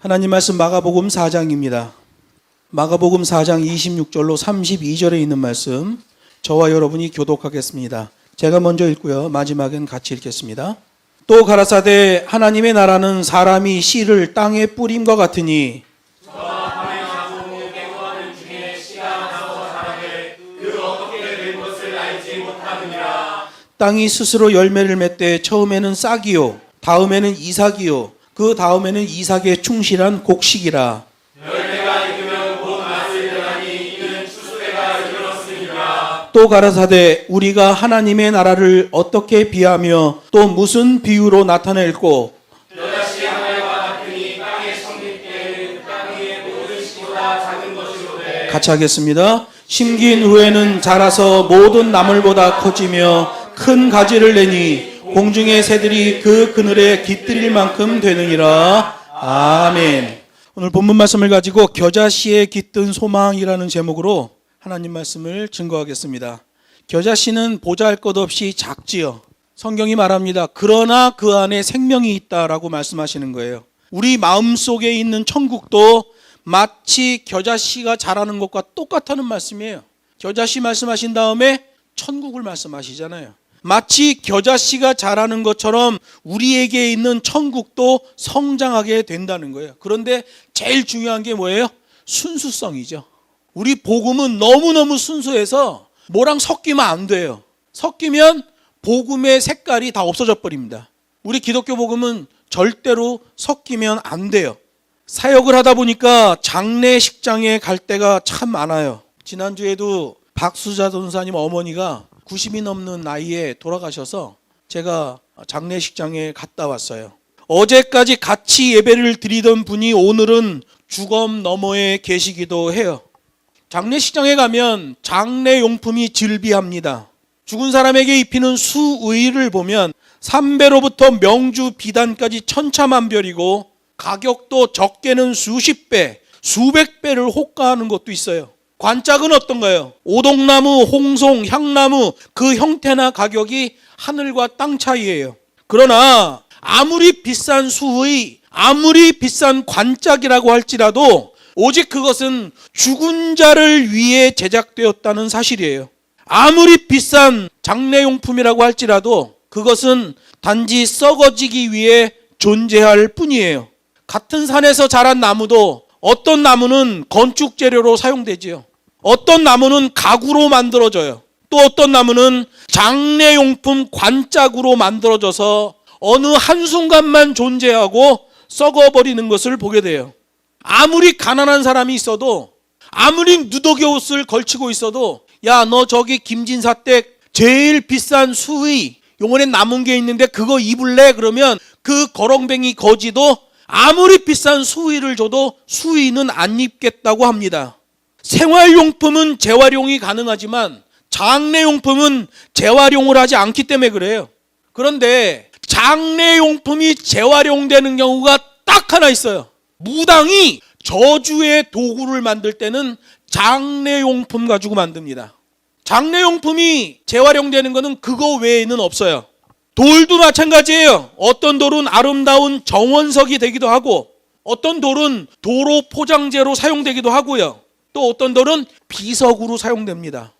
하나님 말씀 마가복음 4장입니다. 마가복음 4장 26절로 32절에 있는 말씀 저와 여러분이 교독하겠습니다. 제가 먼저 읽고요. 마지막엔 같이 읽겠습니다. 또 가라사대 하나님의 나라는 사람이 씨를 땅에 뿌림과 같으니 땅이 스스로 열매를 맺되 처음에는 싹이요 다음에는 이삭이요 그 다음에는 이삭에 충실한 곡식이라. 열매가 익으면 곧 맛을 내나니 이는 추수때가 이르렀으니라. 또 가라사대 우리가 하나님의 나라를 어떻게 비하며 또 무슨 비유로 나타낼꼬. 여자씨 하나와 같으니 땅에 심긴 때는 땅 위의 모든 씨보다 작은 것이로되. 같이 하겠습니다. 심긴 후에는 자라서 모든 나물보다 커지며 큰 가지를 내니 공중의 새들이 그 그늘에 깃들일 만큼 되느니라. 아멘. 오늘 본문 말씀을 가지고 겨자씨에 깃든 소망이라는 제목으로 하나님 말씀을 증거하겠습니다. 겨자씨는 보잘것없이 작지요. 성경이 말합니다. 그러나 그 안에 생명이 있다라고 말씀하시는 거예요. 우리 마음속에 있는 천국도 마치 겨자씨가 자라는 것과 똑같다는 말씀이에요. 겨자씨 말씀하신 다음에 천국을 말씀하시잖아요. 마치 겨자씨가 자라는 것처럼 우리에게 있는 천국도 성장하게 된다는 거예요. 그런데 제일 중요한 게 뭐예요? 순수성이죠. 우리 복음은 너무너무 순수해서 뭐랑 섞이면 안 돼요. 섞이면 복음의 색깔이 다 없어져 버립니다. 우리 기독교 복음은 절대로 섞이면 안 돼요. 사역을 하다 보니까 장례식장에 갈 때가 참 많아요. 지난주에도 박수자 전사님 어머니가 90이 넘는 나이에 돌아가셔서 제가 장례식장에 갔다 왔어요. 어제까지 같이 예배를 드리던 분이 오늘은 주검 너머에 계시기도 해요. 장례식장에 가면 장례용품이 즐비합니다. 죽은 사람에게 입히는 수의를 보면 삼배로부터 명주 비단까지 천차만별이고 가격도 적게는 수십 배, 수백 배를 호가하는 것도 있어요. 관짝은 어떤가요? 오동나무, 홍송, 향나무 그 형태나 가격이 하늘과 땅 차이예요. 그러나 아무리 비싼 수의, 아무리 비싼 관짝이라고 할지라도 오직 그것은 죽은 자를 위해 제작되었다는 사실이에요. 아무리 비싼 장례용품이라고 할지라도 그것은 단지 썩어지기 위해 존재할 뿐이에요. 같은 산에서 자란 나무도 어떤 나무는 건축 재료로 사용되지요. 어떤 나무는 가구로 만들어져요. 또 어떤 나무는 장례용품 관짝으로 만들어져서 어느 한순간만 존재하고 썩어버리는 것을 보게 돼요. 아무리 가난한 사람이 있어도, 아무리 누더기 옷을 걸치고 있어도 야, 너 저기 김진사댁 제일 비싼 수의 요번에 남은 게 있는데 그거 입을래? 그러면 그 거렁뱅이 거지도 아무리 비싼 수의를 줘도 수의는 안 입겠다고 합니다. 생활용품은 재활용이 가능하지만 장례용품은 재활용을 하지 않기 때문에 그래요. 그런데 장례용품이 재활용되는 경우가 딱 하나 있어요. 무당이 저주의 도구를 만들 때는 장례용품 가지고 만듭니다. 장례용품이 재활용되는 것은 그거 외에는 없어요. 돌도 마찬가지예요. 어떤 돌은 아름다운 정원석이 되기도 하고 어떤 돌은 도로 포장재로 사용되기도 하고요. 또 어떤 돌은 비석으로 사용됩니다.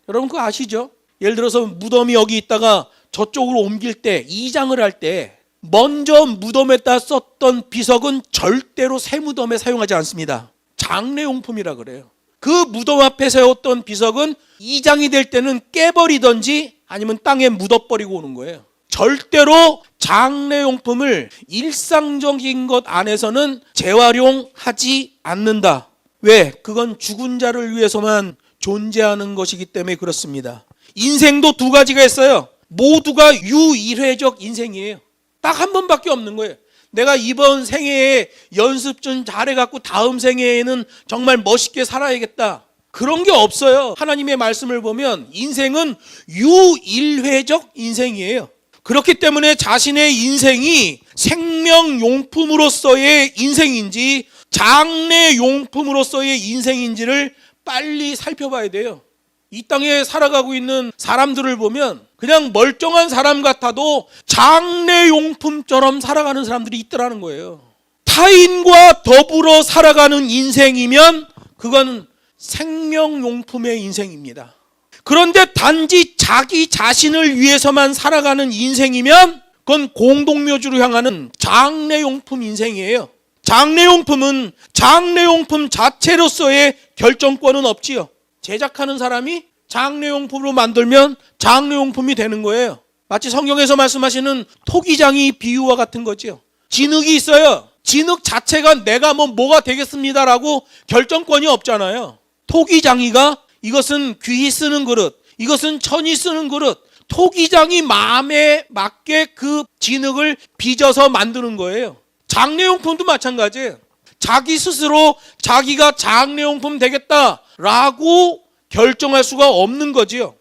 여러분 그거 아시죠? 예를 들어서 무덤이 여기 있다가 저쪽으로 옮길 때 이장을 할 때 먼저 무덤에다 썼던 비석은 절대로 새 무덤에 사용하지 않습니다. 장례용품이라 그래요. 그 무덤 앞에 세웠던 비석은 이장이 될 때는 깨버리든지 아니면 땅에 묻어버리고 오는 거예요. 절대로 장례용품을 일상적인 것 안에서는 재활용하지 않는다. 왜? 그건 죽은 자를 위해서만 존재하는 것이기 때문에 그렇습니다. 인생도 두 가지가 있어요. 모두가 유일회적 인생이에요. 딱 한 번밖에 없는 거예요. 내가 이번 생애에 연습 좀 잘해갖고 다음 생애에는 정말 멋있게 살아야겠다. 그런 게 없어요. 하나님의 말씀을 보면 인생은 유일회적 인생이에요. 그렇기 때문에 자신의 인생이 생명용품으로서의 인생인지 장례용품으로서의 인생인지를 빨리 살펴봐야 돼요. 이 땅에 살아가고 있는 사람들을 보면 그냥 멀쩡한 사람 같아도 장례용품처럼 살아가는 사람들이 있더라는 거예요. 다 타인과 더불어 살아가는 인생이면 그건 생명용품의 인생입니다. 그런데 단지 자기 자신을 위해서만 살아가는 인생이면 그건 공동묘주로 향하는 장래용품 인생이에요. 장래용품은 장래용품 자체로서의 결정권은 없지요. 제작하는 사람이 장래용품으로 만들면 장래용품이 되는 거예요. 마치 성경에서 말씀하시는 토기장이 비유와 같은 거죠. 진흙이 있어요. 진흙 자체가 내가 뭐가 되겠습니다라고 결정권이 없잖아요. 토기장이가 이것은 귀히 쓰는 그릇, 이것은 천이 쓰는 그릇, 토기장이 마음에 맞게 그 진흙을 빚어서 만드는 거예요. 장래용품도 마찬가지예요. 자기 스스로 자기가 장래용품 되겠다라고 결정할 수가 없는 거지요.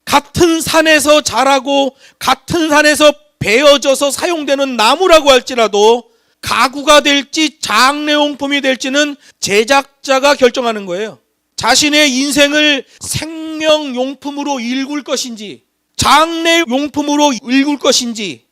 같은 산에서 자라고 같은 산에서 베어져서 사용되는 나무라고 할지라도 가구가 될지 장래용품이 될지는 제작자가 결정하는 거예요. 자신의 인생을 생명용품으로 일굴 것인지 장래용품으로 일굴 것인지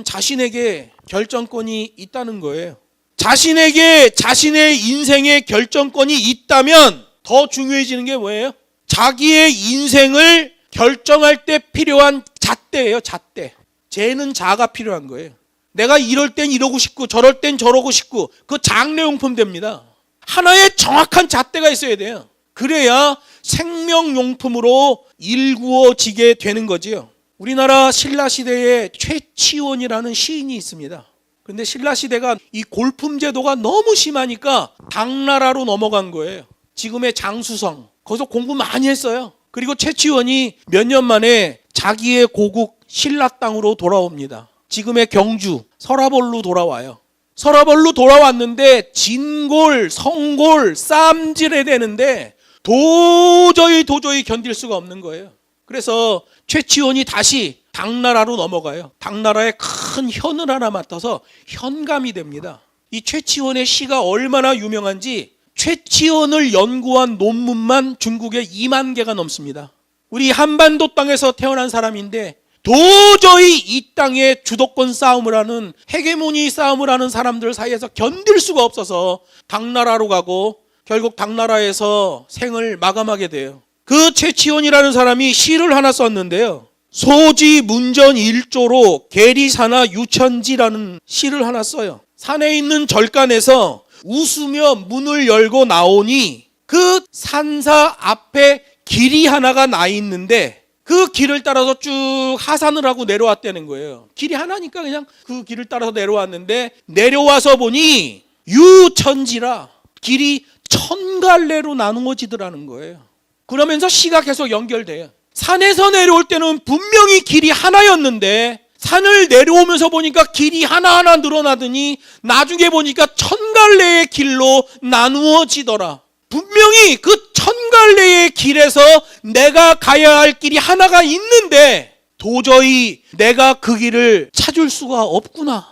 자신에게 결정권이 있다는 거예요. 자신에게 자신의 인생의 결정권이 있다면 더 중요해지는 게 뭐예요? 자기의 인생을 결정할 때 필요한 잣대예요. 잣대. 쟤는 자가 필요한 거예요. 내가 이럴 땐 이러고 싶고 저럴 땐 저러고 싶고 그 장래용품 됩니다. 하나의 정확한 잣대가 있어야 돼요. 그래야 생명용품으로 일구어지게 되는 거지요. 우리나라 신라시대에 최치원이라는 시인이 있습니다. 그런데 신라시대가 이 골품 제도가 너무 심하니까 당나라로 넘어간 거예요. 지금의 장수성. 거기서 공부 많이 했어요. 그리고 최치원이 몇 년 만에 자기의 고국 신라 땅으로 돌아옵니다. 지금의 경주, 서라벌로 돌아와요. 서라벌로 돌아왔는데 진골, 성골, 쌈질해야 되는데 도저히 견딜 수가 없는 거예요. 그래서 최치원이 다시 당나라로 넘어가요. 당나라에 큰 현을 하나 맡아서 현감이 됩니다. 이 최치원의 시가 얼마나 유명한지 최치원을 연구한 논문만 중국에 2만 개가 넘습니다. 우리 한반도 땅에서 태어난 사람인데 도저히 이 땅에 주도권 싸움을 하는 헤게모니 싸움을 하는 사람들 사이에서 견딜 수가 없어서 당나라로 가고 결국 당나라에서 생을 마감하게 돼요. 그 최치원이라는 사람이 시를 하나 썼는데요. 소지 문전 일조로 계리사나 유천지라는 시를 하나 써요. 산에 있는 절간에서 웃으며 문을 열고 나오니 그 산사 앞에 길이 하나가 나 있는데 그 길을 따라서 쭉 하산을 하고 내려왔다는 거예요. 길이 하나니까 그냥 그 길을 따라서 내려왔는데 내려와서 보니 유천지라 길이 1000갈래로 나누어지더라는 거예요. 그러면서 시가 계속 연결돼요. 산에서 내려올 때는 분명히 길이 하나였는데 산을 내려오면서 보니까 길이 하나하나 늘어나더니 나중에 보니까 1000갈래의 길로 나누어지더라. 분명히 그 1000갈래의 길에서 내가 가야 할 길이 하나가 있는데 도저히 내가 그 길을 찾을 수가 없구나.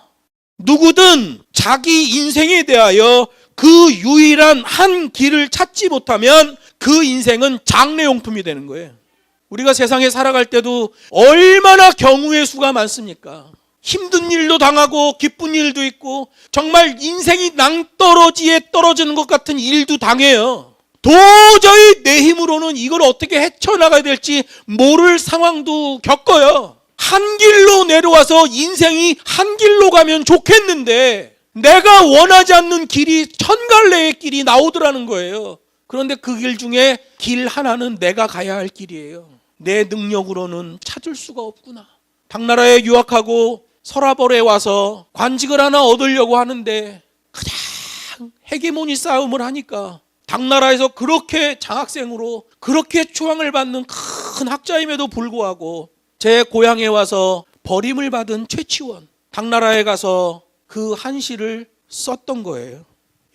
누구든 자기 인생에 대하여 그 유일한 한 길을 찾지 못하면 그 인생은 장래용품이 되는 거예요. 우리가 세상에 살아갈 때도 얼마나 경우의 수가 많습니까? 힘든 일도 당하고 기쁜 일도 있고 정말 인생이 낭떠러지에 떨어지는 것 같은 일도 당해요. 도저히 내 힘으로는 이걸 어떻게 헤쳐나가야 될지 모를 상황도 겪어요. 한 길로 내려와서 인생이 한 길로 가면 좋겠는데 내가 원하지 않는 길이 1000갈래의 길이 나오더라는 거예요. 그런데 그 길 중에 길 하나는 내가 가야 할 길이에요. 내 능력으로는 찾을 수가 없구나. 당나라에 유학하고 서라벌에 와서 관직을 하나 얻으려고 하는데 그냥 헤게모니 싸움을 하니까 당나라에서 그렇게 장학생으로 그렇게 추앙을 받는 큰 학자임에도 불구하고 제 고향에 와서 버림을 받은 최치원, 당나라에 가서 그 한 시를 썼던 거예요.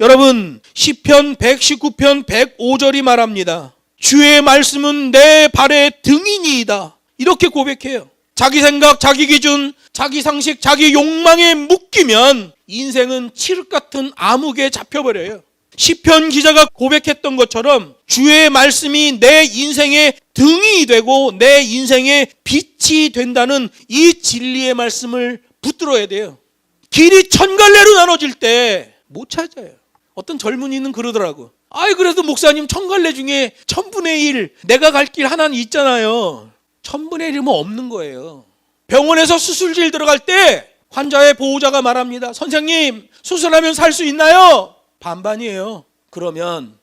여러분, 시편 119편 105절이 말합니다. 주의 말씀은 내 발의 등이니이다. 이렇게 고백해요. 자기 생각, 자기 기준, 자기 상식, 자기 욕망에 묶이면 인생은 칠흑 같은 암흑에 잡혀버려요. 시편 기자가 고백했던 것처럼 주의 말씀이 내 인생의 등이 되고 내 인생의 빛이 된다는 이 진리의 말씀을 붙들어야 돼요. 길이 1000갈래로 나눠질 때 못 찾아요. 어떤 젊은이는 그러더라고. 아이, 그래도 목사님 천갈래 중에 1000분의 1 내가 갈 길 하나는 있잖아요. 1000분의 1이면 없는 거예요. 병원에서 수술실 들어갈 때 환자의 보호자가 말합니다. 선생님, 수술하면 살 수 있나요? 반반이에요. 그러면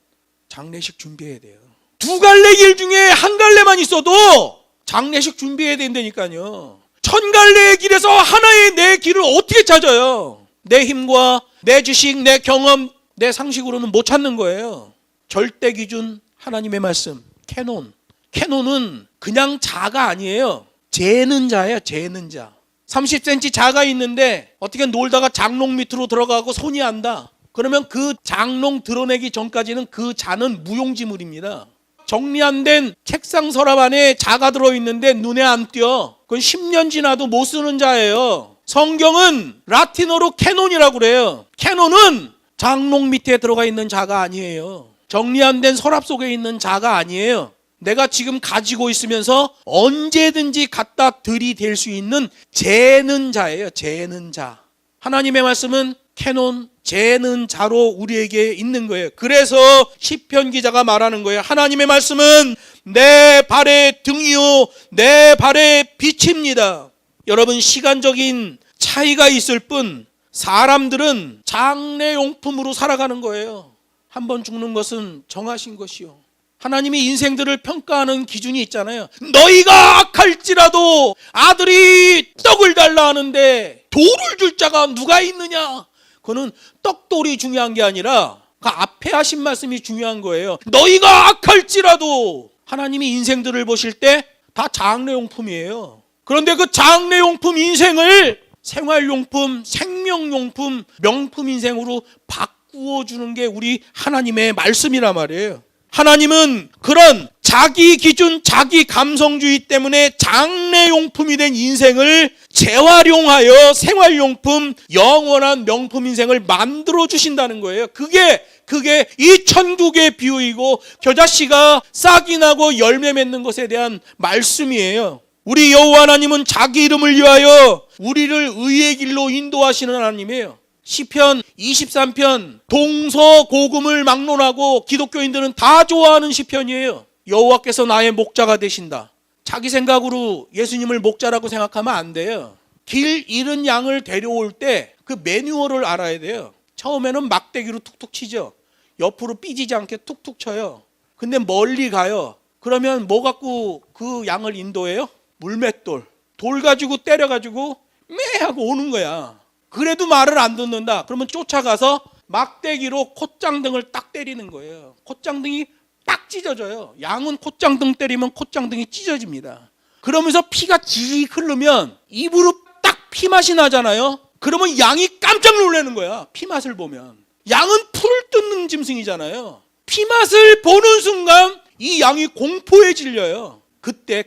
장례식 준비해야 돼요. 2갈래 길 중에 1갈래만 있어도 장례식 준비해야 된다니까요. 1000갈래의 길에서 하나의 내 길을 어떻게 찾아요? 내 힘과 내 지식, 내 경험, 내 상식으로는 못 찾는 거예요. 절대 기준 하나님의 말씀, 캐논. 캐논은 그냥 자가 아니에요. 재는 자예요. 재는 자. 30cm 자가 있는데 어떻게 놀다가 장롱 밑으로 들어가고 손이 안다. 그러면 그 장롱 드러내기 전까지는 그 자는 무용지물입니다. 정리 안 된 책상 서랍 안에 자가 들어있는데 눈에 안 띄어. 그건 10년 지나도 못 쓰는 자예요. 성경은 라틴어로 캐논이라고 그래요. 캐논은 장롱 밑에 들어가 있는 자가 아니에요. 정리 안 된 서랍 속에 있는 자가 아니에요. 내가 지금 가지고 있으면서 언제든지 갖다 들이댈 수 있는 재는 자예요. 재는 자. 하나님의 말씀은 캐논, 재는 자로 우리에게 있는 거예요. 그래서 시편 기자가 말하는 거예요. 하나님의 말씀은 내 발의 등이요 내 발의 빛입니다. 여러분, 시간적인 차이가 있을 뿐 사람들은 장래용품으로 살아가는 거예요. 한 번 죽는 것은 정하신 것이요. 하나님이 인생들을 평가하는 기준이 있잖아요. 너희가 악할지라도 아들이 떡을 달라 하는데 돌을 줄 자가 누가 있느냐? 그거는 떡돌이 중요한 게 아니라 그 앞에 하신 말씀이 중요한 거예요. 너희가 악할지라도. 하나님이 인생들을 보실 때 다 장래용품이에요. 그런데 그 장래용품 인생을 생활용품, 생명용품, 명품 인생으로 바꾸어 주는 게 우리 하나님의 말씀이란 말이에요. 하나님은 그런 자기 기준, 자기 감성주의 때문에 장래용품이 된 인생을 재활용하여 생활용품, 영원한 명품 인생을 만들어 주신다는 거예요. 그게 이 천국의 비유이고 겨자씨가 싹이 나고 열매 맺는 것에 대한 말씀이에요. 우리 여호와 하나님은 자기 이름을 위하여 우리를 의의 길로 인도하시는 하나님이에요. 시편 23편 동서고금을 막론하고 기독교인들은 다 좋아하는 시편이에요. 여호와께서 나의 목자가 되신다. 자기 생각으로 예수님을 목자라고 생각하면 안 돼요. 길 잃은 양을 데려올 때 그 매뉴얼을 알아야 돼요. 처음에는 막대기로 툭툭 치죠. 옆으로 삐지지 않게 툭툭 쳐요. 근데 멀리 가요. 그러면 뭐 갖고 그 양을 인도해요? 물맷돌. 돌 가지고 때려가지고 매 하고 오는 거야. 그래도 말을 안 듣는다. 그러면 쫓아가서 막대기로 콧장등을 딱 때리는 거예요. 콧장등이 딱 찢어져요. 양은 콧장등 때리면 콧장등이 찢어집니다. 그러면서 피가 지 흐르면 입으로 딱 피맛이 나잖아요. 그러면 양이 깜짝 놀라는 거야. 피맛을 보면. 양은 풀을 뜯는 짐승이잖아요. 피맛을 보는 순간 이 양이 공포에 질려요. 그때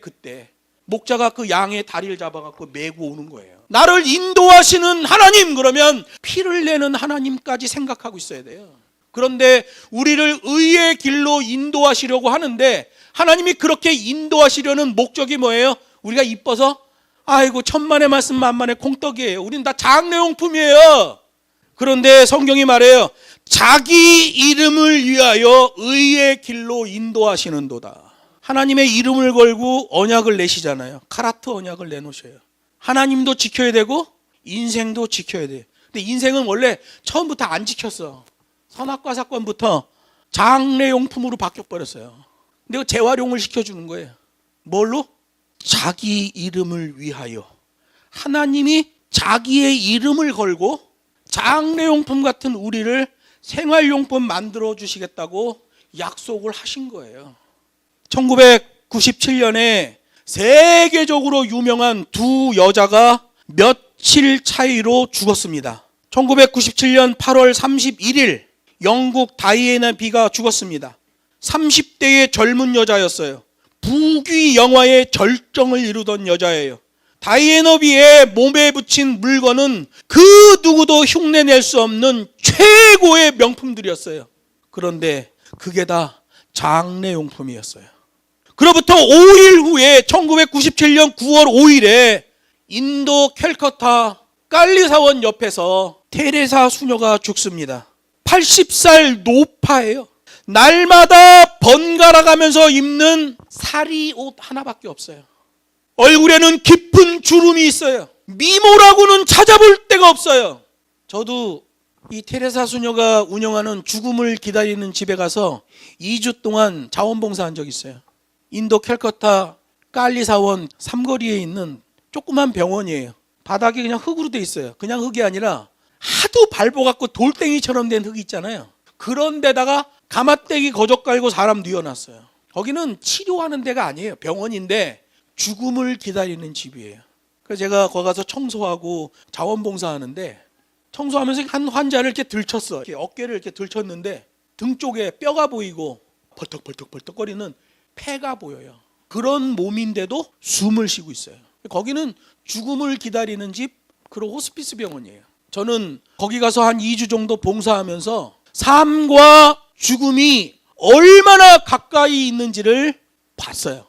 목자가 그 양의 다리를 잡아갖고 메고 오는 거예요. 나를 인도하시는 하나님, 그러면 피를 내는 하나님까지 생각하고 있어야 돼요. 그런데 우리를 의의 길로 인도하시려고 하는데 하나님이 그렇게 인도하시려는 목적이 뭐예요? 우리가 이뻐서 아이고 천만의 말씀 만만의 콩떡이에요. 우린 다 장래용품이에요. 그런데 성경이 말해요. 자기 이름을 위하여 의의 길로 인도하시는도다. 하나님의 이름을 걸고 언약을 내시잖아요. 카라트 언약을 내놓으셔요. 하나님도 지켜야 되고 인생도 지켜야 돼요. 근데 인생은 원래 처음부터 안 지켰어. 선악과 사건부터 장래용품으로 바뀌어버렸어요. 근데 그 재활용을 시켜주는 거예요. 뭘로? 자기 이름을 위하여. 하나님이 자기의 이름을 걸고 장래용품 같은 우리를 생활용품 만들어 주시겠다고 약속을 하신 거예요. 1997년에 세계적으로 유명한 두 여자가 며칠 차이로 죽었습니다. 1997년 8월 31일 영국 다이애나 비가 죽었습니다. 30대의 젊은 여자였어요. 부귀 영화의 절정을 이루던 여자예요. 다이애나 비의 몸에 붙인 물건은 그 누구도 흉내낼 수 없는 최고의 명품들이었어요. 그런데 그게 다 장래용품이었어요. 그로부터 5일 후에 1997년 9월 5일에 인도 캘커타 깔리사원 옆에서 테레사 수녀가 죽습니다. 80살 노파예요. 날마다 번갈아 가면서 입는 사리 옷 하나밖에 없어요. 얼굴에는 깊은 주름이 있어요. 미모라고는 찾아볼 데가 없어요. 저도 이 테레사 수녀가 운영하는 죽음을 기다리는 집에 가서 2주 동안 자원봉사한 적이 있어요. 인도 캘커타 깔리사원 삼거리에 있는 조그만 병원이에요. 바닥이 그냥 흙으로 돼 있어요. 그냥 흙이 아니라 하도 밟아갖고 돌덩이처럼 된 흙이 있잖아요. 그런 데다가 가마떼기 거적 깔고 사람 뉘어놨어요. 거기는 치료하는 데가 아니에요. 병원인데 죽음을 기다리는 집이에요. 그래서 제가 거기 가서 청소하고 자원봉사하는데 청소하면서 한 환자를 이렇게 들쳤어. 이렇게 어깨를 이렇게 들쳤는데 등 쪽에 뼈가 보이고 벌떡벌떡거리는 폐가 보여요. 그런 몸인데도 숨을 쉬고 있어요. 거기는 죽음을 기다리는 집, 그런 호스피스 병원이에요. 저는 거기 가서 한 2주 정도 봉사하면서 삶과 죽음이 얼마나 가까이 있는지를 봤어요.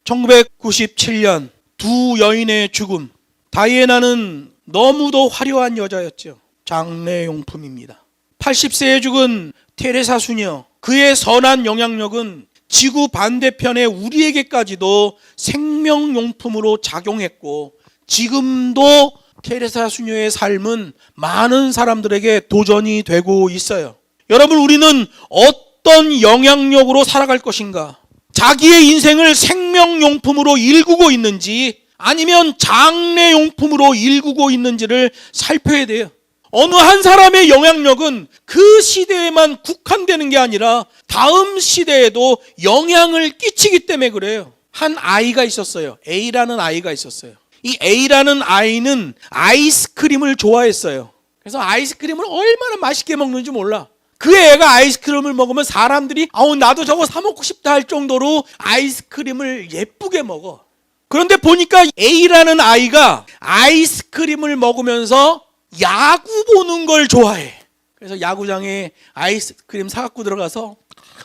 1997년 두 여인의 죽음. 다이애나는 너무도 화려한 여자였죠. 장례용품입니다. 80세에 죽은 테레사 수녀, 그의 선한 영향력은 지구 반대편에 우리에게까지도 생명용품으로 작용했고, 지금도 테레사 수녀의 삶은 많은 사람들에게 도전이 되고 있어요. 여러분, 우리는 어떤 영향력으로 살아갈 것인가? 자기의 인생을 생명용품으로 일구고 있는지 아니면 장례용품으로 일구고 있는지를 살펴야 돼요. 어느 한 사람의 영향력은 그 시대에만 국한되는 게 아니라 다음 시대에도 영향을 끼치기 때문에 그래요. 한 아이가 있었어요. A라는 아이가 있었어요. 이 A라는 아이는 아이스크림을 좋아했어요. 그래서 아이스크림을 얼마나 맛있게 먹는지 몰라. 그 애가 아이스크림을 먹으면 사람들이 나도 저거 사 먹고 싶다 할 정도로 아이스크림을 예쁘게 먹어. 그런데 보니까 A라는 아이가 아이스크림을 먹으면서 야구 보는 걸 좋아해. 그래서 야구장에 아이스크림 사갖고 들어가서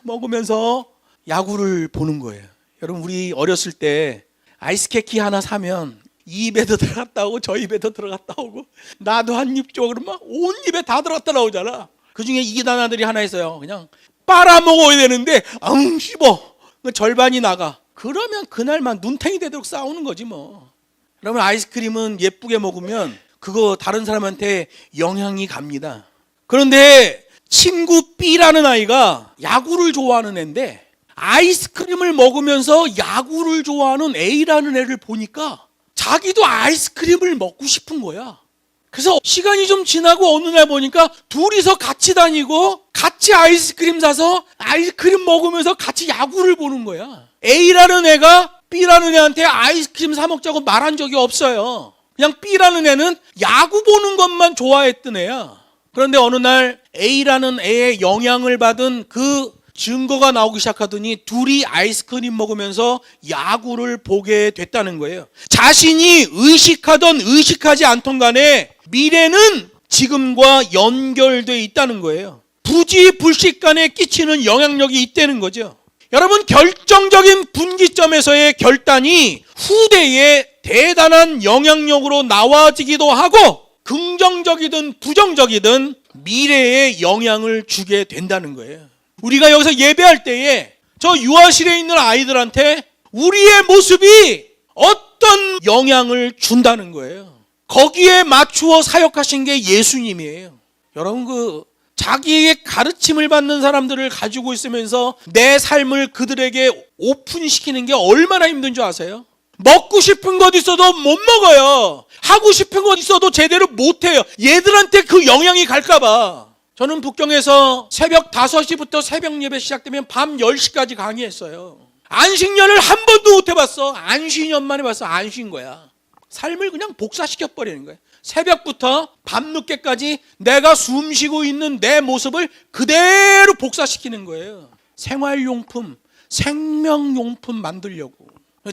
먹으면서 야구를 보는 거예요. 여러분, 우리 어렸을 때 아이스케키 하나 사면 이 입에도 들어갔다 오고 저 입에도 들어갔다 오고, 나도 한 입 줘 그러면 온 입에 다 들어갔다 나오잖아. 그중에 이기단 아들이 하나 있어요. 그냥 빨아먹어야 되는데 씹어. 절반이 나가. 그러면 그날만 눈탱이 되도록 싸우는 거지 뭐. 여러분, 아이스크림은 예쁘게 먹으면 그거 다른 사람한테 영향이 갑니다. 그런데 친구 B라는 아이가 야구를 좋아하는 애인데 아이스크림을 먹으면서 야구를 좋아하는 A라는 애를 보니까 자기도 아이스크림을 먹고 싶은 거야. 그래서 시간이 좀 지나고 어느 날 보니까 둘이서 같이 다니고 같이 아이스크림 사서 아이스크림 먹으면서 같이 야구를 보는 거야. A라는 애가 B라는 애한테 아이스크림 사 먹자고 말한 적이 없어요. 그냥 B라는 애는 야구 보는 것만 좋아했던 애야. 그런데 어느 날 A라는 애의 영향을 받은 그 증거가 나오기 시작하더니 둘이 아이스크림 먹으면서 야구를 보게 됐다는 거예요. 자신이 의식하던 의식하지 않던 간에 미래는 지금과 연결되어 있다는 거예요. 부지불식간에 끼치는 영향력이 있다는 거죠. 여러분, 결정적인 분기점에서의 결단이 후대에 대단한 영향력으로 나와지기도 하고, 긍정적이든 부정적이든 미래에 영향을 주게 된다는 거예요. 우리가 여기서 예배할 때에 저 유아실에 있는 아이들한테 우리의 모습이 어떤 영향을 준다는 거예요. 거기에 맞추어 사역하신 게 예수님이에요. 여러분, 자기에게 가르침을 받는 사람들을 가지고 있으면서 내 삶을 그들에게 오픈시키는 게 얼마나 힘든 줄 아세요? 먹고 싶은 것 있어도 못 먹어요. 하고 싶은 것 있어도 제대로 못 해요. 얘들한테 그 영향이 갈까 봐. 저는 북경에서 새벽 5시부터 새벽 예배 시작되면 밤 10시까지 강의했어요. 안식년을 한 번도 못 해봤어. 안식년만 해봤어. 안 쉰 거야. 삶을 그냥 복사시켜버리는 거예요. 새벽부터 밤늦게까지 내가 숨쉬고 있는 내 모습을 그대로 복사시키는 거예요. 생활용품, 생명용품 만들려고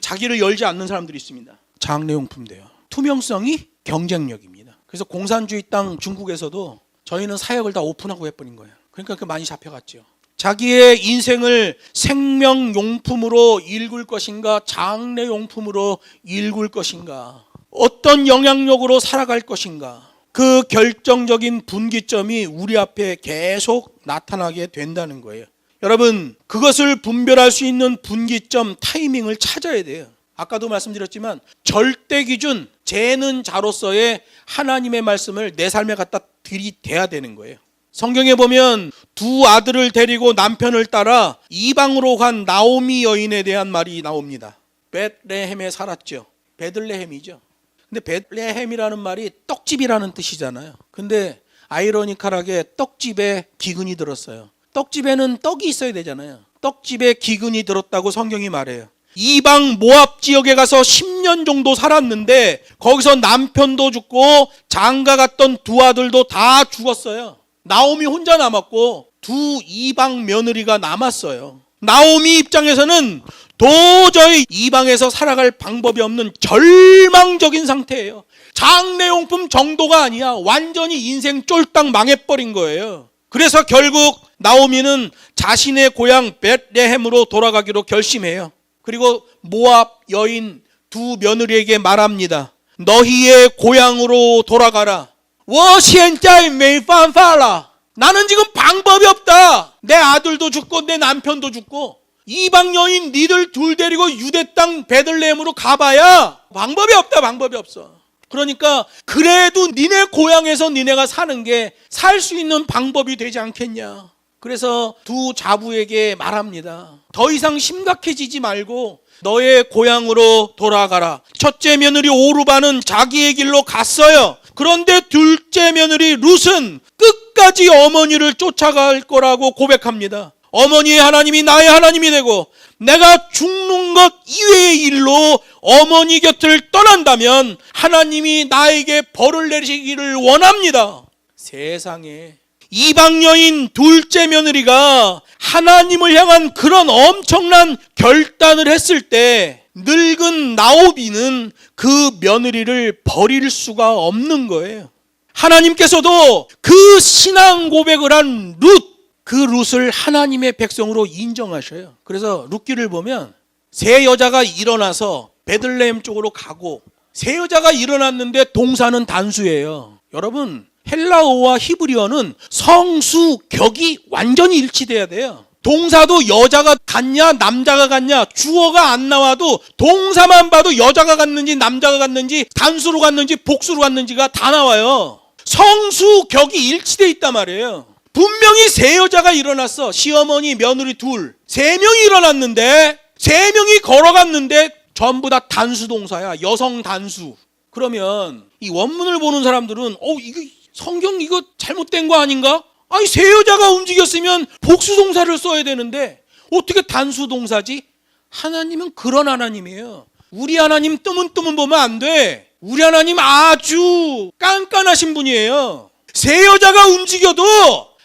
자기를 열지 않는 사람들이 있습니다. 장례용품도요. 투명성이 경쟁력입니다. 그래서 공산주의 땅 중국에서도 저희는 사역을 다 오픈하고 해버린 거예요. 그러니까 많이 잡혀갔죠. 자기의 인생을 생명용품으로 일굴 것인가, 장례용품으로 일굴 것인가, 어떤 영향력으로 살아갈 것인가, 그 결정적인 분기점이 우리 앞에 계속 나타나게 된다는 거예요. 여러분, 그것을 분별할 수 있는 분기점 타이밍을 찾아야 돼요. 아까도 말씀드렸지만 절대 기준, 재는 자로서의 하나님의 말씀을 내 삶에 갖다 들이대야 되는 거예요. 성경에 보면 두 아들을 데리고 남편을 따라 이방으로 간 나오미 여인에 대한 말이 나옵니다. 베들레헴에 살았죠. 베들레헴이죠. 근데 베들레헴이라는 말이 떡집이라는 뜻이잖아요. 근데 아이러니컬하게 떡집에 기근이 들었어요. 떡집에는 떡이 있어야 되잖아요. 떡집에 기근이 들었다고 성경이 말해요. 이방 모압 지역에 가서 10년 정도 살았는데 거기서 남편도 죽고 장가 갔던 두 아들도 다 죽었어요. 나오미 혼자 남았고 두 이방 며느리가 남았어요. 나오미 입장에서는 도저히 이방에서 살아갈 방법이 없는 절망적인 상태예요. 장례용품 정도가 아니야. 완전히 인생 쫄딱 망해버린 거예요. 그래서 결국 나오미는 자신의 고향 베들레헴으로 돌아가기로 결심해요. 그리고 모압 여인 두 며느리에게 말합니다. 너희의 고향으로 돌아가라. 我现在没办法了. 나는 지금 방법이 없다. 내 아들도 죽고 내 남편도 죽고 이방 여인 니들 둘 데리고 유대 땅 베들레헴으로 가봐야 방법이 없다. 방법이 없어. 그러니까 그래도 니네 고향에서 니네가 사는 게 살 수 있는 방법이 되지 않겠냐. 그래서 두 자부에게 말합니다. 더 이상 심각해지지 말고 너의 고향으로 돌아가라. 첫째 며느리 오르바는 자기의 길로 갔어요. 그런데 둘째 며느리 룻은 끝까지 어머니를 쫓아갈 거라고 고백합니다. 어머니의 하나님이 나의 하나님이 되고 내가 죽는 것 이외의 일로 어머니 곁을 떠난다면 하나님이 나에게 벌을 내리시기를 원합니다. 세상에, 이방 여인 둘째 며느리가 하나님을 향한 그런 엄청난 결단을 했을 때 늙은 나오미는 그 며느리를 버릴 수가 없는 거예요. 하나님께서도 그 신앙 고백을 한 룻, 그 룻을 하나님의 백성으로 인정하셔요. 그래서 룻기를 보면 세 여자가 일어나서 베들레헴 쪽으로 가고, 세 여자가 일어났는데 동사는 단수예요. 여러분, 헬라어와 히브리어는 성수 격이 완전히 일치돼야 돼요. 동사도 여자가 같냐 남자가 같냐 주어가 안 나와도 동사만 봐도 여자가 같는지 남자가 같는지 단수로 같는지 복수로 같는지가 다 나와요. 성수 격이 일치돼 있단 말이에요. 분명히 세 여자가 일어났어. 시어머니 며느리 둘, 세 명이 일어났는데 세 명이 걸어갔는데 전부 다 단수 동사야. 여성 단수. 그러면 이 원문을 보는 사람들은 이거 성경 이거 잘못된 거 아닌가? 아니, 세 여자가 움직였으면 복수 동사를 써야 되는데 어떻게 단수 동사지? 하나님은 그런 하나님이에요. 우리 하나님 뜨문뜨문 보면 안 돼. 우리 하나님 아주 깐깐하신 분이에요. 세 여자가 움직여도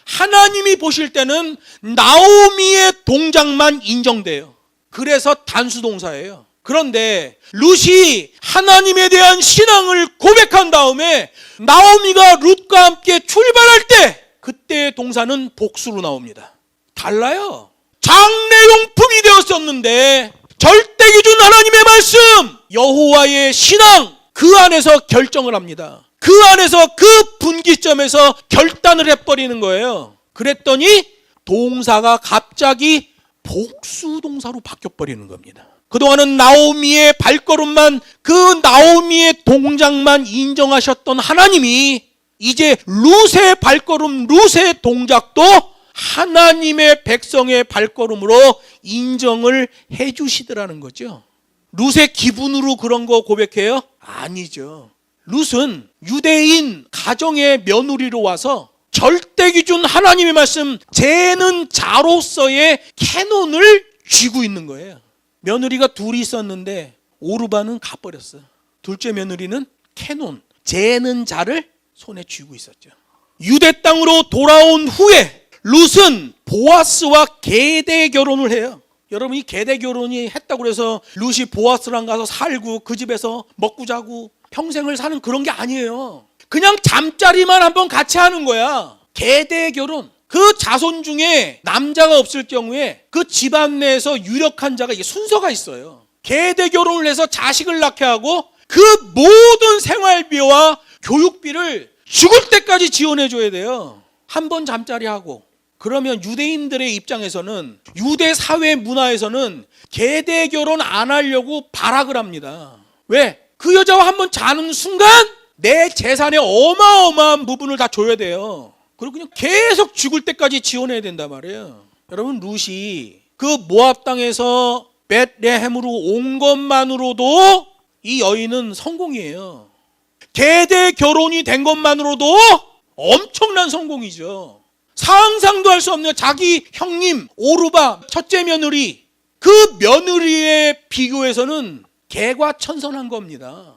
하나님이 보실 때는 나오미의 동작만 인정돼요. 그래서 단수 동사예요. 그런데 룻이 하나님에 대한 신앙을 고백한 다음에 나오미가 룻과 함께 출발할 때 그때의 동사는 복수로 나옵니다. 달라요. 장례용품이 되었었는데 절대기준 하나님의 말씀, 여호와의 신앙, 그 안에서 결정을 합니다. 그 안에서 그 분기점에서 결단을 해버리는 거예요. 그랬더니 동사가 갑자기 복수 동사로 바뀌어버리는 겁니다. 그동안은 나오미의 발걸음만, 그 나오미의 동작만 인정하셨던 하나님이 이제 룻의 발걸음, 룻의 동작도 하나님의 백성의 발걸음으로 인정을 해 주시더라는 거죠. 룻의 기분으로 그런 거 고백해요? 아니죠. 룻은 유대인 가정의 며느리로 와서 절대기준 하나님의 말씀, 재는 자로서의 캐논을 쥐고 있는 거예요. 며느리가 둘이 있었는데 오르바는 가버렸어요. 둘째 며느리는 캐논, 재는 자를 손에 쥐고 있었죠. 유대 땅으로 돌아온 후에 룻은 보아스와 계대 결혼을 해요. 여러분, 이 계대 결혼이 했다고 해서 룻이 보아스랑 가서 살고 그 집에서 먹고 자고 평생을 사는 그런 게 아니에요. 그냥 잠자리만 한번 같이 하는 거야. 계대 결혼. 그 자손 중에 남자가 없을 경우에 그 집안 내에서 유력한 자가, 이게 순서가 있어요. 계대 결혼을 해서 자식을 낳게 하고 그 모든 생활비와 교육비를 죽을 때까지 지원해 줘야 돼요. 한 번 잠자리 하고. 그러면 유대인들의 입장에서는, 유대 사회 문화에서는 계대 결혼 안 하려고 발악을 합니다. 왜? 그 여자와 한 번 자는 순간 내 재산의 어마어마한 부분을 다 줘야 돼요. 그리고 그냥 계속 죽을 때까지 지원해야 된단 말이에요. 여러분, 룻이 그 모압 땅에서 벳레헴으로 온 것만으로도 이 여인은 성공이에요. 계대 결혼이 된 것만으로도 엄청난 성공이죠. 상상도 할 수 없는 자기 형님 오르바 첫째 며느리, 그 며느리에 비교해서는 개과천선한 겁니다.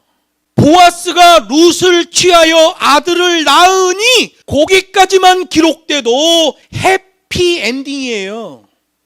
보아스가 룻을 취하여 아들을 낳으니 거기까지만 기록돼도 해피 엔딩이에요.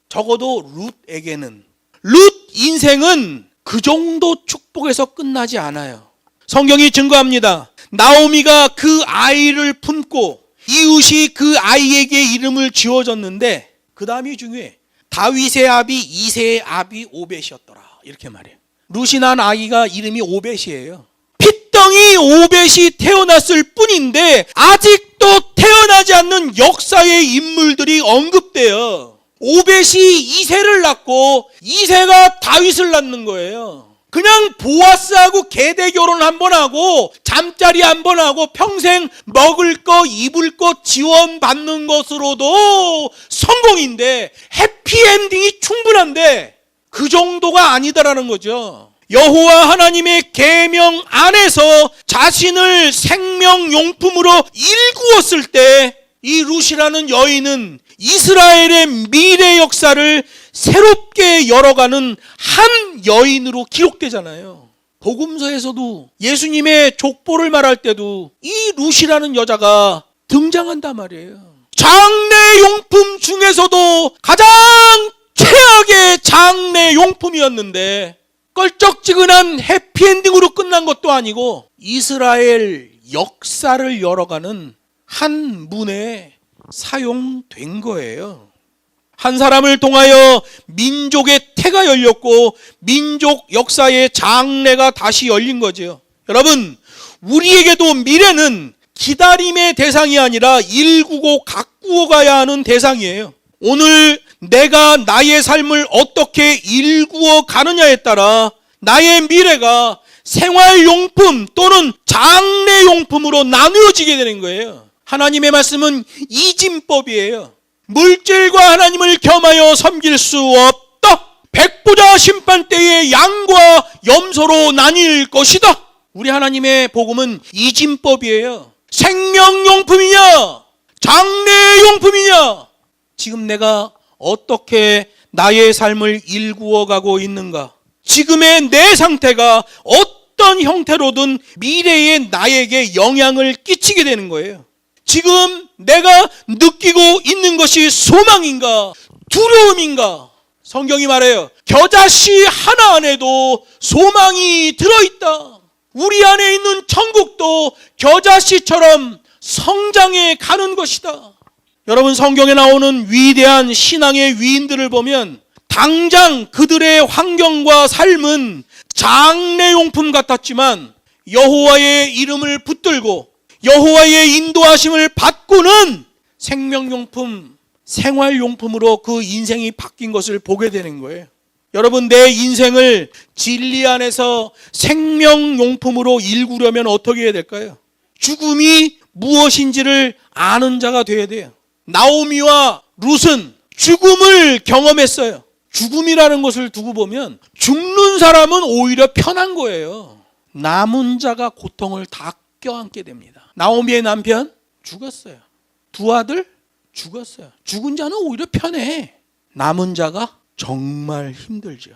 적어도 룻에게는. 룻 인생은 그 정도 축복에서 끝나지 않아요. 성경이 증거합니다. 나오미가 그 아이를 품고 이웃이 그 아이에게 이름을 지어줬는데, 그 다음이 중요해. 다윗의 아비 이새의 아비 오벳이었더라, 이렇게 말해요. 룻이 난 아이가 이름이 오벳이에요. 핏덩이 오벳이 태어났을 뿐인데 아직도 태어나지 않는 역사의 인물들이 언급돼요. 오벳이 이새를 낳고 이새가 다윗을 낳는 거예요. 그냥 보아스하고 계대 결혼 한번 하고 잠자리 한번 하고 평생 먹을 거 입을 거 지원받는 것으로도 성공인데, 해피엔딩이 충분한데 그 정도가 아니다라는 거죠. 여호와 하나님의 계명 안에서 자신을 생명용품으로 일구었을 때 이 룻이라는 여인은 이스라엘의 미래 역사를 새롭게 열어가는 한 여인으로 기록되잖아요. 복음서에서도 예수님의 족보를 말할 때도 이 룻이라는 여자가 등장한단 말이에요. 장례용품 중에서도 가장 최악의 장례용품이었는데 껄쩍지근한 해피엔딩으로 끝난 것도 아니고 이스라엘 역사를 열어가는 한 문에 사용된 거예요. 한 사람을 통하여 민족의 태가 열렸고 민족 역사의 장래가 다시 열린 거죠. 여러분, 우리에게도 미래는 기다림의 대상이 아니라 일구고 가꾸어 가야 하는 대상이에요. 오늘 내가 나의 삶을 어떻게 일구어 가느냐에 따라 나의 미래가 생활용품 또는 장래용품으로 나누어지게 되는 거예요. 하나님의 말씀은 이진법이에요. 물질과 하나님을 겸하여 섬길 수 없다. 백보자 심판 때에 양과 염소로 나뉠 것이다. 우리 하나님의 복음은 이진법이에요. 생명용품이냐 장래용품이냐, 지금 내가 어떻게 나의 삶을 일구어 가고 있는가, 지금의 내 상태가 어떤 형태로든 미래의 나에게 영향을 끼치게 되는 거예요. 지금 내가 느끼고 있는 것이 소망인가 두려움인가. 성경이 말해요. 겨자씨 하나 안에도 소망이 들어있다. 우리 안에 있는 천국도 겨자씨처럼 성장해 가는 것이다. 여러분, 성경에 나오는 위대한 신앙의 위인들을 보면 당장 그들의 환경과 삶은 장래용품 같았지만 여호와의 이름을 붙들고 여호와의 인도하심을 받고는 생명용품, 생활용품으로 그 인생이 바뀐 것을 보게 되는 거예요. 여러분, 내 인생을 진리 안에서 생명용품으로 일구려면 어떻게 해야 될까요? 죽음이 무엇인지를 아는 자가 되어야 돼요. 나오미와 룻은 죽음을 경험했어요. 죽음이라는 것을 두고 보면 죽는 사람은 오히려 편한 거예요. 남은 자가 고통을 다 껴안게 됩니다. 나오미의 남편 죽었어요. 두 아들 죽었어요. 죽은 자는 오히려 편해. 남은 자가 정말 힘들죠.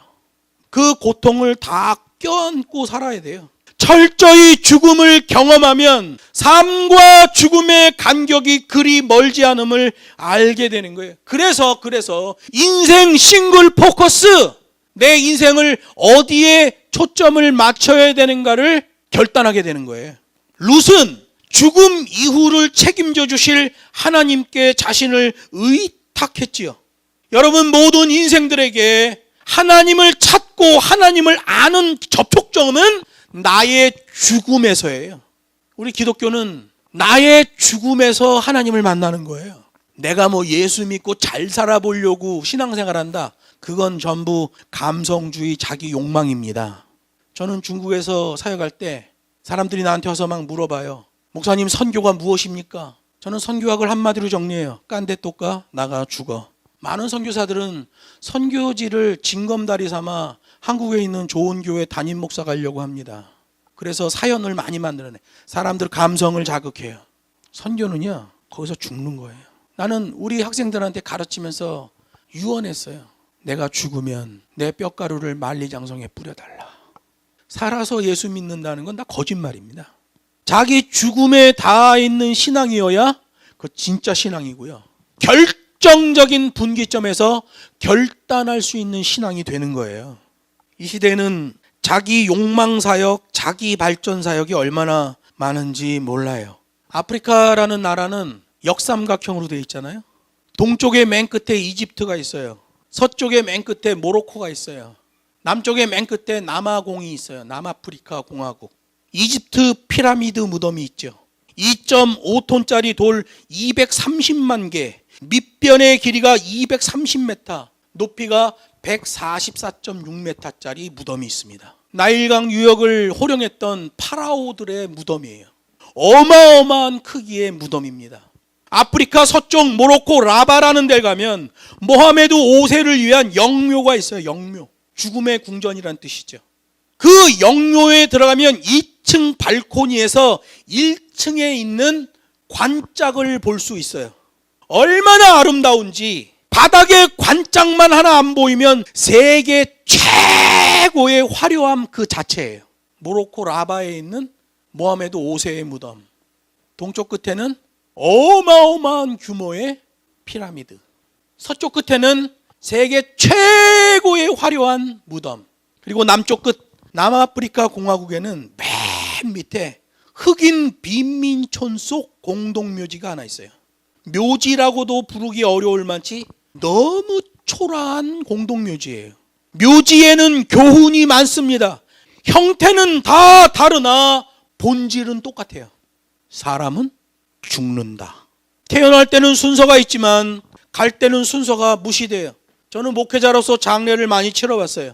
그 고통을 다 껴안고 살아야 돼요. 철저히 죽음을 경험하면 삶과 죽음의 간격이 그리 멀지 않음을 알게 되는 거예요. 그래서 인생 싱글 포커스, 내 인생을 어디에 초점을 맞춰야 되는가를 결단하게 되는 거예요. 룻은 죽음 이후를 책임져 주실 하나님께 자신을 의탁했지요. 여러분, 모든 인생들에게 하나님을 찾고 하나님을 아는 접촉점은 나의 죽음에서예요. 우리 기독교는 나의 죽음에서 하나님을 만나는 거예요. 내가 뭐 예수 믿고 잘 살아보려고 신앙생활한다. 그건 전부 감성주의 자기 욕망입니다. 저는 중국에서 사역할 때 사람들이 나한테 와서 막 물어봐요. 목사님, 선교가 무엇입니까? 저는 선교학을 한마디로 정리해요. 깐데 똑까 나가 죽어. 많은 선교사들은 선교지를 징검다리 삼아 한국에 있는 좋은 교회 담임 목사 가려고 합니다. 그래서 사연을 많이 만들어내. 사람들 감성을 자극해요. 선교는요, 거기서 죽는 거예요. 나는 우리 학생들한테 가르치면서 유언했어요. 내가 죽으면 내 뼈가루를 만리장성에 뿌려달라. 살아서 예수 믿는다는 건 다 거짓말입니다. 자기 죽음에 닿아 있는 신앙이어야 그 진짜 신앙이고요. 결정적인 분기점에서 결단할 수 있는 신앙이 되는 거예요. 이 시대는 자기 욕망 사역, 자기 발전 사역이 얼마나 많은지 몰라요. 아프리카라는 나라는 역삼각형으로 되어 있잖아요. 동쪽에 맨 끝에 이집트가 있어요. 서쪽에 맨 끝에 모로코가 있어요. 남쪽에 맨 끝에 남아공이 있어요. 남아프리카 공화국. 이집트 피라미드 무덤이 있죠. 2.5톤짜리 돌 230만 개, 밑변의 길이가 230m, 높이가 144.6m짜리 무덤이 있습니다. 나일강 유역을 호령했던 파라오들의 무덤이에요. 어마어마한 크기의 무덤입니다. 아프리카 서쪽 모로코 라바라는 데 가면 모하메드 5세를 위한 영묘가 있어요. 영묘. 죽음의 궁전이란 뜻이죠. 그 영묘에 들어가면 2층 발코니에서 1층에 있는 관짝을 볼 수 있어요. 얼마나 아름다운지 바닥에 관짝만 하나 안 보이면 세계 최고의 화려함 그 자체예요. 모로코 라바에 있는 모하메드 5세의 무덤. 동쪽 끝에는 어마어마한 규모의 피라미드. 서쪽 끝에는 세계 최고의 화려한 무덤. 그리고 남쪽 끝 남아프리카 공화국에는 맨 밑에 흑인 빈민촌 속 공동묘지가 하나 있어요. 묘지라고도 부르기 어려울 만치 너무 초라한 공동묘지예요. 묘지에는 교훈이 많습니다. 형태는 다 다르나 본질은 똑같아요. 사람은 죽는다. 태어날 때는 순서가 있지만 갈 때는 순서가 무시돼요. 저는 목회자로서 장례를 많이 치러봤어요.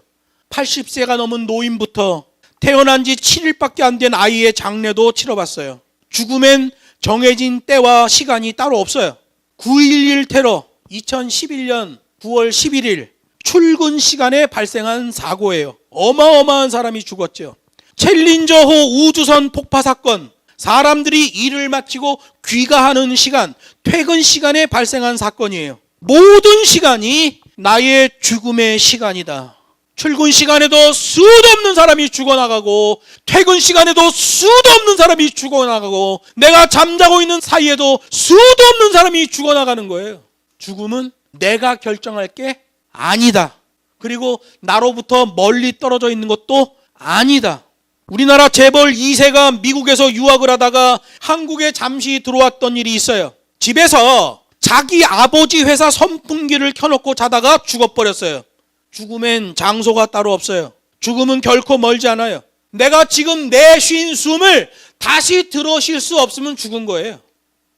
80세가 넘은 노인부터 태어난 지 7일밖에 안 된 아이의 장례도 치러봤어요. 죽음엔 정해진 때와 시간이 따로 없어요. 9.11 테러 2011년 9월 11일 출근 시간에 발생한 사고예요. 어마어마한 사람이 죽었죠. 챌린저호 우주선 폭파 사건, 사람들이 일을 마치고 귀가하는 시간, 퇴근 시간에 발생한 사건이에요. 모든 시간이 나의 죽음의 시간이다. 출근 시간에도 수도 없는 사람이 죽어나가고 퇴근 시간에도 수도 없는 사람이 죽어나가고 내가 잠자고 있는 사이에도 수도 없는 사람이 죽어나가는 거예요. 죽음은 내가 결정할 게 아니다. 그리고 나로부터 멀리 떨어져 있는 것도 아니다. 우리나라 재벌 2세가 미국에서 유학을 하다가 한국에 잠시 들어왔던 일이 있어요. 집에서 자기 아버지 회사 선풍기를 켜놓고 자다가 죽어버렸어요. 죽음엔 장소가 따로 없어요. 죽음은 결코 멀지 않아요. 내가 지금 내쉰 숨을 다시 들어쉴 수 없으면 죽은 거예요.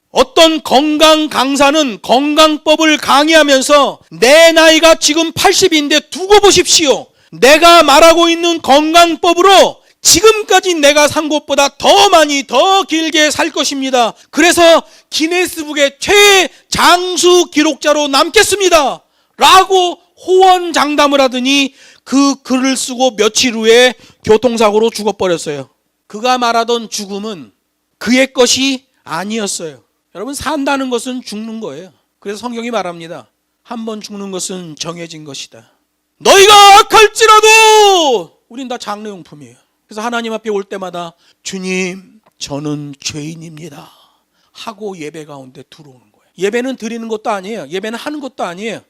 어떤 건강 강사는 건강법을 강의하면서 내 나이가 지금 80인데 두고 보십시오. 내가 말하고 있는 건강법으로 지금까지 내가 산 것보다 더 많이 더 길게 살 것입니다. 그래서 기네스북의 최장수 기록자로 남겠습니다. 라고 호언장담을 하더니 그 글을 쓰고 며칠 후에 교통사고로 죽어버렸어요. 그가 말하던 죽음은 그의 것이 아니었어요. 여러분, 산다는 것은 죽는 거예요. 그래서 성경이 말합니다. 한 번 죽는 것은 정해진 것이다. 너희가 악할지라도 우린 다 장례용품이에요. 그래서 하나님 앞에 올 때마다 주님, 저는 죄인입니다 하고 예배 가운데 들어오는 거예요. 예배는 드리는 것도 아니에요. 예배는 하는 것도 아니에요.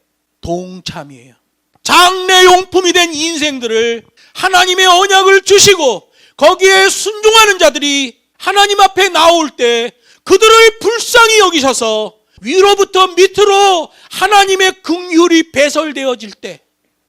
동참이에요. 장례용품이 된 인생들을 하나님의 언약을 주시고 거기에 순종하는 자들이 하나님 앞에 나올 때 그들을 불쌍히 여기셔서 위로부터 밑으로 하나님의 긍휼이 배설되어질 때,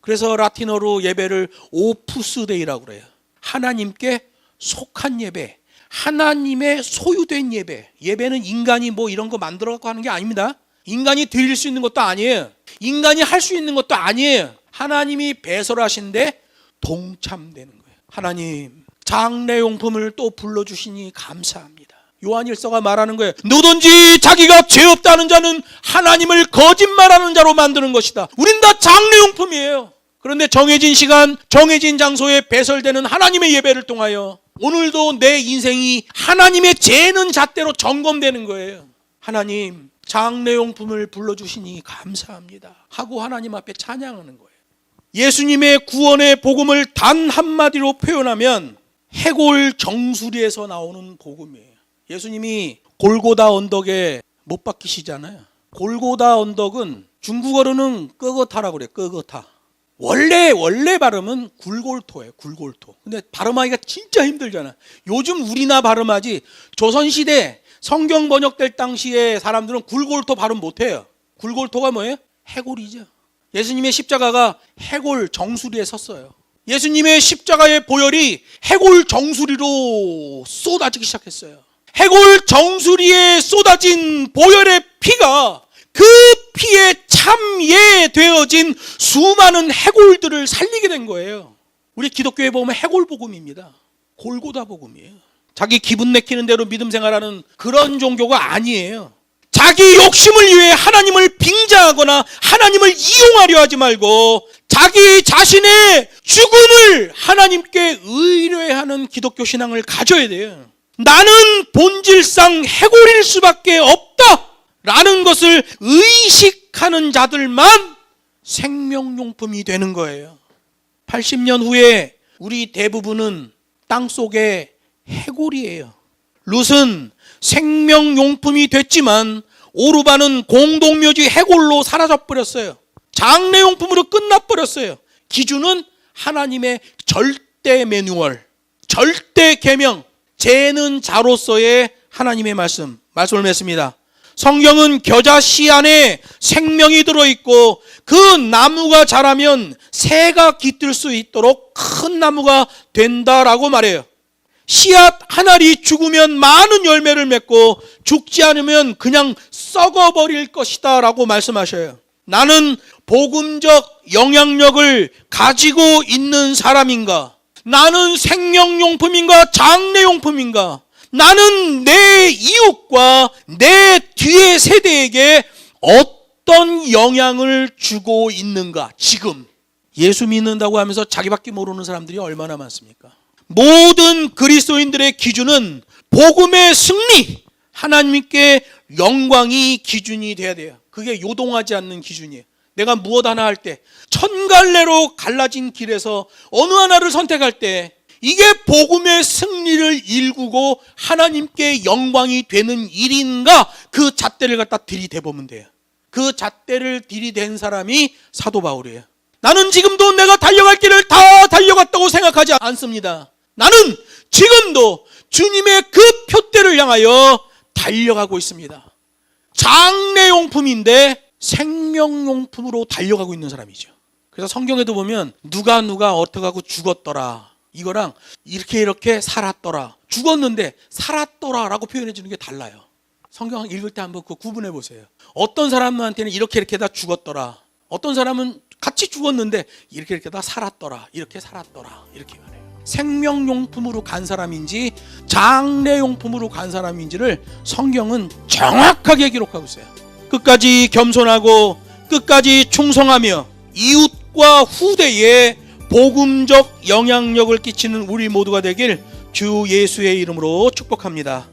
그래서 라틴어로 예배를 오푸스데이라고 그래요. 하나님께 속한 예배, 하나님의 소유된 예배. 예배는 인간이 뭐 이런 거 만들어 갖고 하는 게 아닙니다. 인간이 드릴 수 있는 것도 아니에요. 인간이 할 수 있는 것도 아니에요. 하나님이 배설하신데 동참되는 거예요. 하나님, 장례용품을 또 불러주시니 감사합니다. 요한일서가 말하는 거예요. 누구든지 자기가 죄 없다는 자는 하나님을 거짓말하는 자로 만드는 것이다. 우린 다 장례용품이에요. 그런데 정해진 시간, 정해진 장소에 배설되는 하나님의 예배를 통하여 오늘도 내 인생이 하나님의 재는 잣대로 점검되는 거예요. 하나님, 장례용품을 불러주시니 감사합니다 하고 하나님 앞에 찬양하는 거예요. 예수님의 구원의 복음을 단 한마디로 표현하면 해골 정수리에서 나오는 복음이에요. 예수님이 골고다 언덕에 못 박히시잖아요. 골고다 언덕은 중국어로는 끄거타라고 그래요. 끄거타. 원래 발음은 굴골토예요. 굴골토. 근데 발음하기가 진짜 힘들잖아. 요즘 우리나 발음하지 조선시대 성경 번역될 당시에 사람들은 굴골토 발음 못해요. 굴골토가 뭐예요? 해골이죠. 예수님의 십자가가 해골 정수리에 섰어요. 예수님의 십자가의 보혈이 해골 정수리로 쏟아지기 시작했어요. 해골 정수리에 쏟아진 보혈의 피가 그 피에 참예 되어진 수많은 해골들을 살리게 된 거예요. 우리 기독교에 보면 해골 복음입니다. 골고다 복음이에요. 자기 기분 내키는 대로 믿음 생활하는 그런 종교가 아니에요. 자기 욕심을 위해 하나님을 빙자하거나 하나님을 이용하려 하지 말고 자기 자신의 죽음을 하나님께 의뢰하는 기독교 신앙을 가져야 돼요. 나는 본질상 해골일 수밖에 없다 라는 것을 의식하는 자들만 생명용품이 되는 거예요. 80년 후에 우리 대부분은 땅속에 해골이에요. 룻은 생명용품이 됐지만 오르반은 공동묘지 해골로 사라져버렸어요. 장례용품으로 끝나버렸어요. 기준은 하나님의 절대 매뉴얼, 절대 계명, 재는 자로서의 하나님의 말씀을 맺습니다. 성경은 겨자씨 안에 생명이 들어있고 그 나무가 자라면 새가 깃들 수 있도록 큰 나무가 된다라고 말해요. 씨앗 한 알이 죽으면 많은 열매를 맺고 죽지 않으면 그냥 썩어버릴 것이다 라고 말씀하셔요. 나는 복음적 영향력을 가지고 있는 사람인가? 나는 생명용품인가? 장례용품인가? 나는 내 이웃과 내 뒤의 세대에게 어떤 영향을 주고 있는가? 지금 예수 믿는다고 하면서 자기밖에 모르는 사람들이 얼마나 많습니까? 모든 그리스도인들의 기준은 복음의 승리, 하나님께 영광이 기준이 돼야 돼요. 그게 요동하지 않는 기준이에요. 내가 무엇 하나 할 때 천갈래로 갈라진 길에서 어느 하나를 선택할 때 이게 복음의 승리를 일구고 하나님께 영광이 되는 일인가? 그 잣대를 갖다 들이대보면 돼요. 그 잣대를 들이댄 사람이 사도 바울이에요. 나는 지금도 내가 달려갈 길을 다 달려갔다고 생각하지 않습니다. 나는 지금도 주님의 그 표대를 향하여 달려가고 있습니다. 장례용품인데 생명용품으로 달려가고 있는 사람이죠. 그래서 성경에도 보면 누가 어떻게 하고 죽었더라, 이거랑 이렇게 살았더라, 죽었는데 살았더라 라고 표현해 주는 게 달라요. 성경 읽을 때 한번 그 구분해 보세요. 어떤 사람한테는 이렇게 다 죽었더라, 어떤 사람은 같이 죽었는데 이렇게 다 살았더라, 이렇게 살았더라, 이렇게 말해요. 생명용품으로 간 사람인지 장례용품으로 간 사람인지를 성경은 정확하게 기록하고 있어요. 끝까지 겸손하고 끝까지 충성하며 이웃과 후대에 복음적 영향력을 끼치는 우리 모두가 되길 주 예수의 이름으로 축복합니다.